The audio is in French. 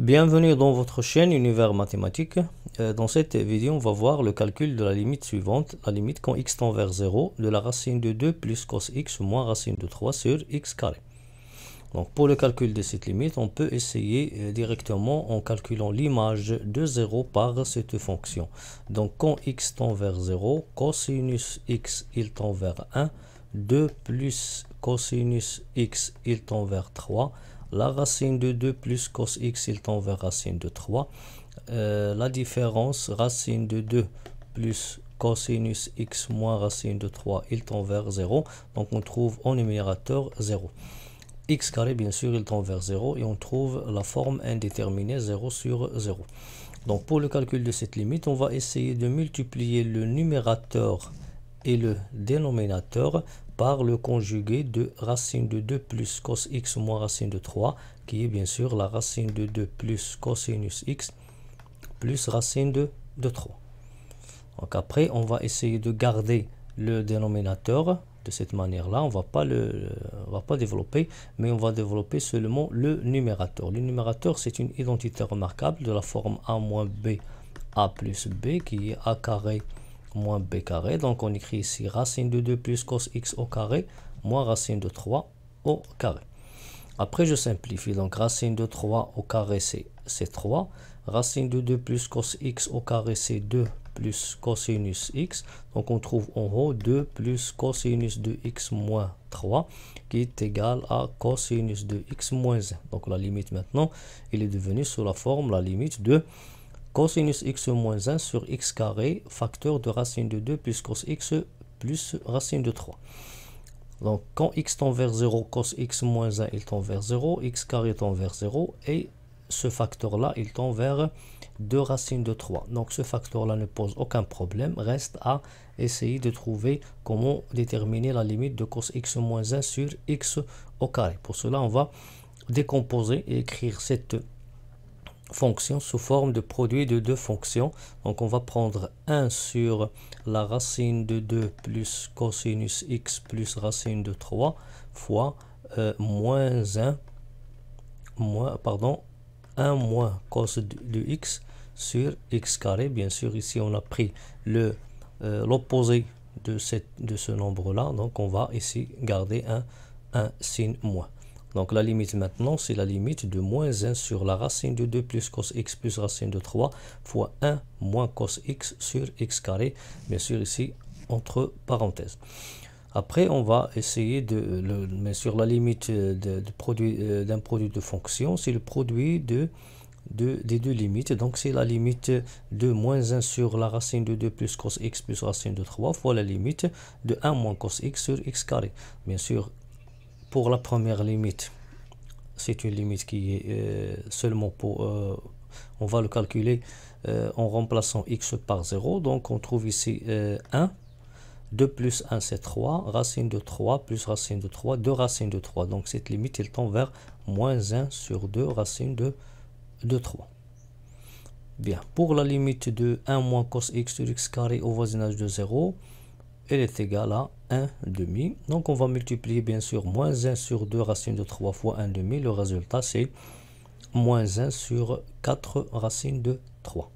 Bienvenue dans votre chaîne Univers Mathématique. Dans cette vidéo, on va voir le calcul de la limite suivante, la limite quand x tend vers 0 de la racine de 2 plus cos x moins racine de 3 sur x carré. Donc pour le calcul de cette limite, on peut essayer directement en calculant l'image de 0 par cette fonction. Donc quand x tend vers 0, cosinus x il tend vers 1, 2 plus cosinus x il tend vers 3, la racine de 2 plus cos x il tend vers racine de 3. La différence, racine de 2 plus cosinus x moins racine de 3, il tend vers 0. Donc on trouve en numérateur 0. X carré, bien sûr, il tend vers 0 et on trouve la forme indéterminée 0 sur 0. Donc pour le calcul de cette limite, on va essayer de multiplier le numérateur et le dénominateur par le conjugué de racine de 2 plus cos x moins racine de 3, qui est bien sûr la racine de 2 plus cosinus x plus racine de 3. Donc après, on va essayer de garder le dénominateur de cette manière-là. On va pas développer, mais on va développer seulement le numérateur. Le numérateur, c'est une identité remarquable de la forme a moins b, a plus b, qui est a carré moins b carré. Donc on écrit ici racine de 2 plus cos x au carré moins racine de 3 au carré. Après je simplifie, donc racine de 3 au carré c'est 3, racine de 2 plus cos x au carré c'est 2 plus cosinus x, donc on trouve en haut 2 plus cosinus de x moins 3 qui est égal à cosinus de x moins 1. Donc la limite maintenant il est devenu sous la forme la limite de cosinus x moins 1 sur x carré facteur de racine de 2 plus cos x plus racine de 3. Donc quand x tend vers 0, cos x moins 1 il tend vers 0, x carré tend vers 0 et ce facteur là il tend vers 2 racines de 3. Donc ce facteur là ne pose aucun problème, reste à essayer de trouver comment déterminer la limite de cos x moins 1 sur x au carré. Pour cela on va décomposer et écrire cette fonction sous forme de produit de deux fonctions. Donc on va prendre 1 sur la racine de 2 plus cosinus x plus racine de 3 fois moins 1 moins cos de x sur x carré. Bien sûr ici on a pris l'opposé de ce nombre là, donc on va ici garder un signe moins. Donc la limite maintenant, c'est la limite de moins 1 sur la racine de 2 plus cos x plus racine de 3 fois 1 moins cos x sur x carré, bien sûr ici entre parenthèses. Après, on va essayer mais sur la limite d'un produit de fonction, c'est le produit des deux limites. Donc c'est la limite de moins 1 sur la racine de 2 plus cos x plus racine de 3 fois la limite de 1 moins cos x sur x carré. Bien sûr, pour la première limite, c'est une limite qui est seulement pour... on va le calculer en remplaçant x par 0. Donc on trouve ici 1. 2 plus 1 c'est 3. Racine de 3 plus racine de 3. 2 racines de 3. Donc cette limite, elle tend vers moins 1 sur 2 racine de 3. Bien. Pour la limite de 1 moins cos x sur x carré au voisinage de 0, elle est égale à 1 demi. Donc on va multiplier bien sûr moins 1 sur 2 racine de 3 fois 1 demi. Le résultat c'est moins 1 sur 4 racine de 3.